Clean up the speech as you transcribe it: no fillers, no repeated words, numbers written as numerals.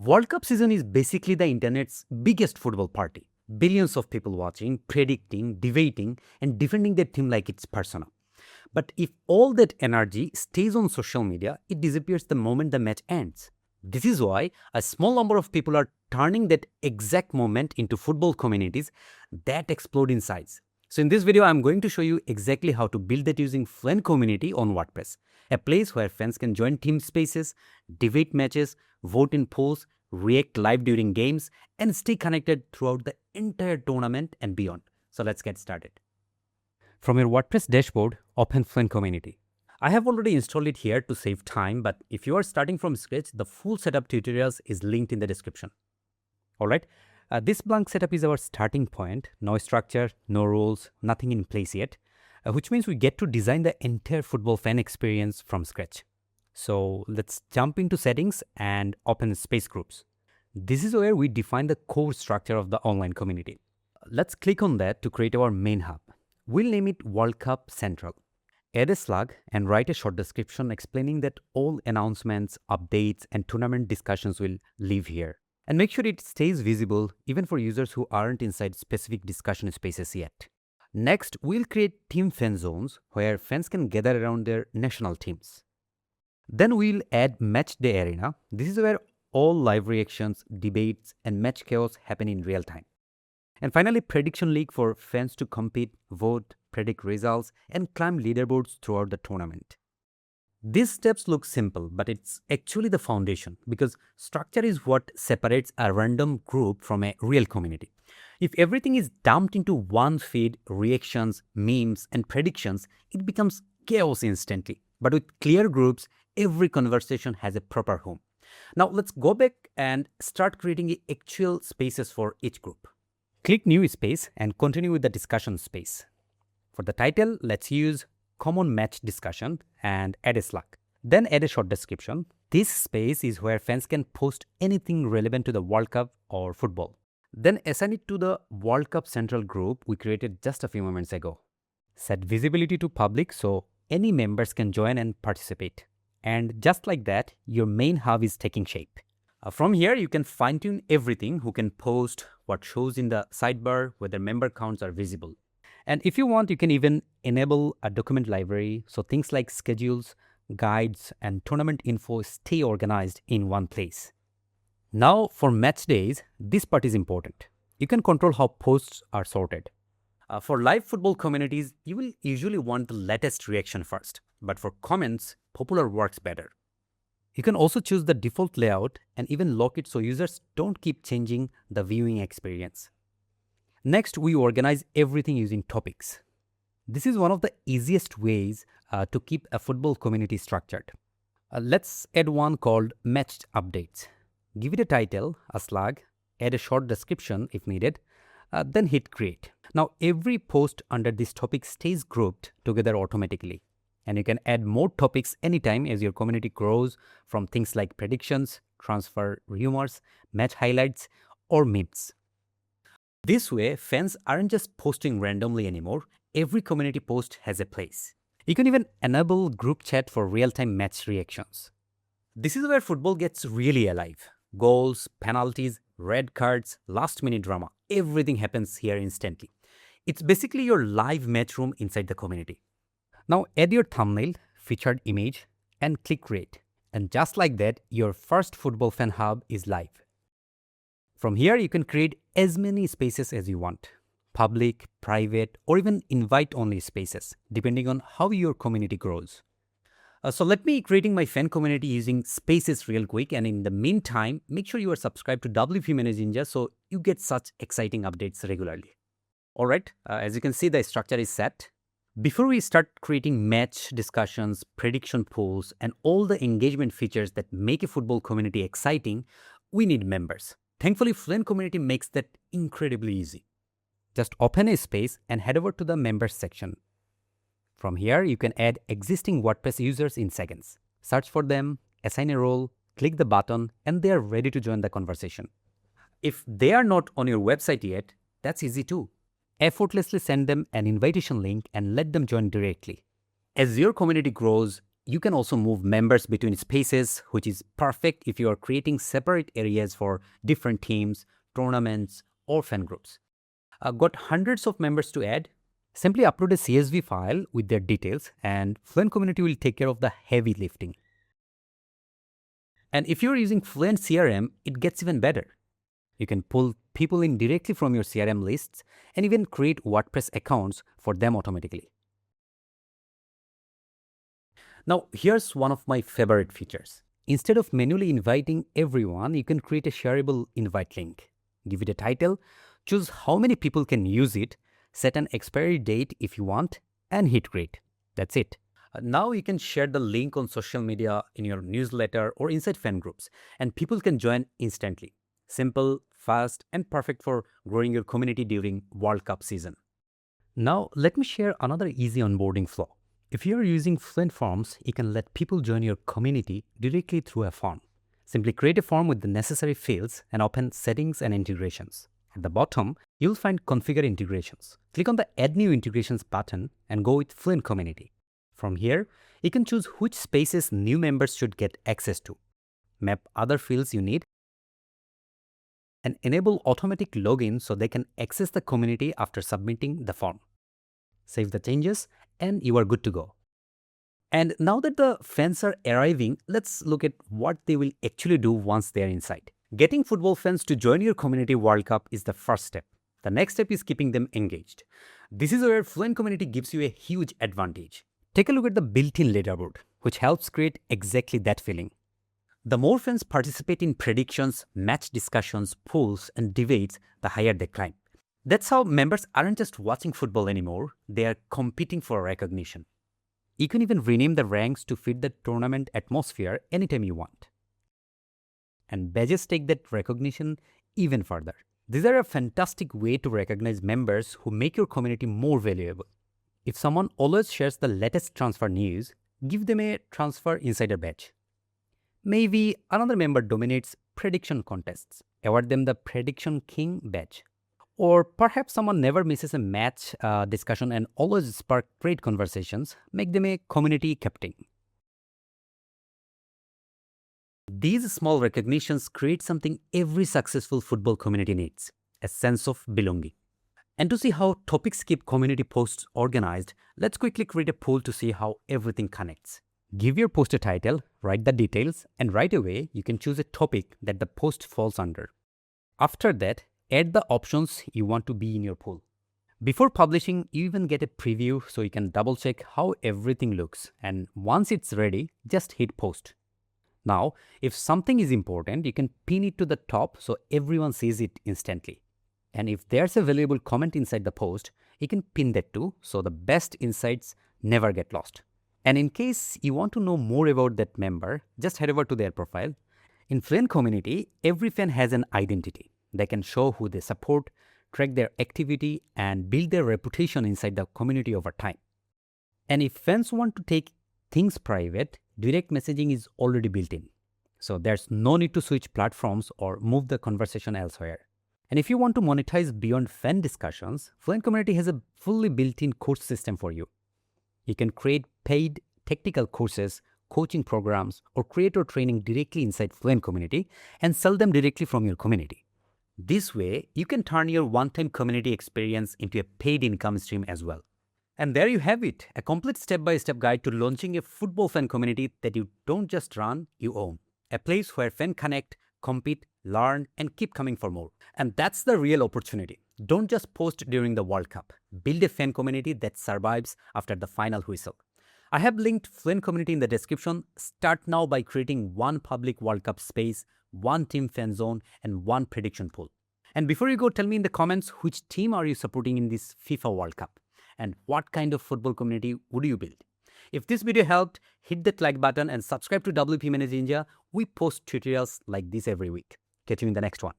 World Cup season is basically the internet's biggest football party. Billions of people watching, predicting, debating, and defending their team like it's personal. But if all that energy stays on social media, it disappears the moment the match ends. This is why a small number of people are turning that exact moment into football communities that explode in size. So in this video, I'm going to show you exactly how to build that using Fluent Community on WordPress, a place where fans can join team spaces, debate matches, vote in polls, react live during games, and stay connected throughout the entire tournament and beyond. So let's get started. From your WordPress dashboard, open Fluent Community. I have already installed it here to save time, but if you are starting from scratch, the full setup tutorials is linked in the description. Alright, this blank setup is our starting point. No structure, no rules, nothing in place yet, which means we get to design the entire football fan experience from scratch. So let's jump into settings and open space groups. This is where we define the core structure of the online community. Let's click on that to create our main hub. We'll name it World Cup Central. Add a slug and write a short description explaining that all announcements, updates, and tournament discussions will live here. And make sure it stays visible even for users who aren't inside specific discussion spaces yet. Next, we'll create team fan zones where fans can gather around their national teams. Then we'll add Match Day Arena. This is where all live reactions, debates, and match chaos happen in real time. And finally, Prediction League for fans to compete, vote, predict results, and climb leaderboards throughout the tournament. These steps look simple, but it's actually the foundation because structure is what separates a random group from a real community. If everything is dumped into one feed, reactions, memes, and predictions, it becomes chaos instantly. But with clear groups, every conversation has a proper home. Now let's go back and start creating actual spaces for each group. Click New Space and continue with the discussion space. For the title, let's use Common Match Discussion and add a slug. Then add a short description. This space is where fans can post anything relevant to the World Cup or football. Then assign it to the World Cup Central group we created just a few moments ago. Set visibility to public so any members can join and participate. And just like that, your main hub is taking shape. From here, you can fine-tune everything, who can post, what shows in the sidebar, whether member counts are visible. And if you want, you can even enable a document library so things like schedules, guides, and tournament info stay organized in one place. Now for match days, this part is important. You can control how posts are sorted. For live football communities, you will usually want the latest reaction first, but for comments, popular works better. You can also choose the default layout and even lock it so users don't keep changing the viewing experience. Next, we organize everything using topics. This is one of the easiest ways to keep a football community structured. Let's add one called Matched Updates. Give it a title, a slug, add a short description if needed, then hit create. Now every post under this topic stays grouped together automatically. And you can add more topics anytime as your community grows, from things like predictions, transfer rumors, match highlights, or memes. This way, fans aren't just posting randomly anymore. Every community post has a place. You can even enable group chat for real-time match reactions. This is where football gets really alive. Goals, penalties, red cards, last-minute drama, everything happens here instantly. It's basically your live match room inside the community. Now add your thumbnail, featured image, and click create. And just like that, your first football fan hub is live. From here, you can create as many spaces as you want. Public, private, or even invite-only spaces, depending on how your community grows. So let me creating my fan community using spaces real quick. And in the meantime, make sure you are subscribed to WPManageNinja so you get such exciting updates regularly. All right, as you can see, the structure is set. Before we start creating match discussions, prediction polls, and all the engagement features that make a football community exciting, we need members. Thankfully, Fluent Community makes that incredibly easy. Just open a space and head over to the members section. From here, you can add existing WordPress users in seconds. Search for them, assign a role, click the button, and they are ready to join the conversation. If they are not on your website yet, that's easy too. Effortlessly send them an invitation link and let them join directly. As your community grows, You can also move members between spaces, which is perfect if you are creating separate areas for different teams, tournaments, or fan groups. Got hundreds of members to add? Simply upload a CSV file with their details, and Fluent Community will take care of the heavy lifting. And if you're using Fluent CRM, it gets even better. You can pull people in directly from your CRM lists and even create WordPress accounts for them automatically. Now, here's one of my favorite features. Instead of manually inviting everyone, you can create a shareable invite link. Give it a title, choose how many people can use it, set an expiry date if you want, and hit create. That's it. Now you can share the link on social media, in your newsletter, or inside fan groups, and people can join instantly. Simple, fast, and perfect for growing your community during World Cup season. Now, let me share another easy onboarding flow. If you're using Fluent Forms, you can let people join your community directly through a form. Simply create a form with the necessary fields and open Settings and Integrations. At the bottom, you'll find Configure Integrations. Click on the Add New Integrations button and go with Fluent Community. From here, you can choose which spaces new members should get access to, map other fields you need, and enable automatic login so they can access the community after submitting the form. Save the changes, and you are good to go. And now that the fans are arriving, let's look at what they will actually do once they are inside. Getting football fans to join your community World Cup is the first step. The next step is keeping them engaged. This is where Fluent Community gives you a huge advantage. Take a look at the built-in leaderboard, which helps create exactly that feeling. The more fans participate in predictions, match discussions, polls, and debates, the higher they climb. That's how members aren't just watching football anymore, they are competing for recognition. You can even rename the ranks to fit the tournament atmosphere anytime you want. And badges take that recognition even further. These are a fantastic way to recognize members who make your community more valuable. If someone always shares the latest transfer news, give them a transfer insider badge. Maybe another member dominates prediction contests. Award them the Prediction King badge. Or perhaps someone never misses a match discussion and always spark great conversations. Make them a community captain. These small recognitions create something every successful football community needs, a sense of belonging. And to see how topics keep community posts organized, let's quickly create a poll to see how everything connects. Give your post a title, write the details, and right away you can choose a topic that the post falls under. After that, add the options you want to be in your poll. Before publishing, you even get a preview so you can double check how everything looks, and once it's ready, just hit post. Now, if something is important, you can pin it to the top so everyone sees it instantly. And if there's a valuable comment inside the post, you can pin that too so the best insights never get lost. And in case you want to know more about that member, just head over to their profile. In Fluent Community, every fan has an identity. They can show who they support, track their activity, and build their reputation inside the community over time. And if fans want to take things private, direct messaging is already built in. So there's no need to switch platforms or move the conversation elsewhere. And if you want to monetize beyond fan discussions, Fluent Community has a fully built-in course system for you. You can create paid technical courses, coaching programs, or creator training directly inside Fluent Community and sell them directly from your community. This way, you can turn your one-time community experience into a paid income stream as well. And there you have it, a complete step-by-step guide to launching a football fan community that you don't just run, you own. A place where fans connect, compete, learn, and keep coming for more. And that's the real opportunity. Don't just post during the World Cup. Build a fan community that survives after the final whistle. I have linked Fluent Community in the description. Start now by creating one public World Cup space, one team fan zone, and one prediction pool. And before you go, tell me in the comments which team are you supporting in this FIFA World Cup? And what kind of football community would you build? If this video helped, hit that like button and subscribe to WPManageNinja. We post tutorials like this every week. Catch you in the next one.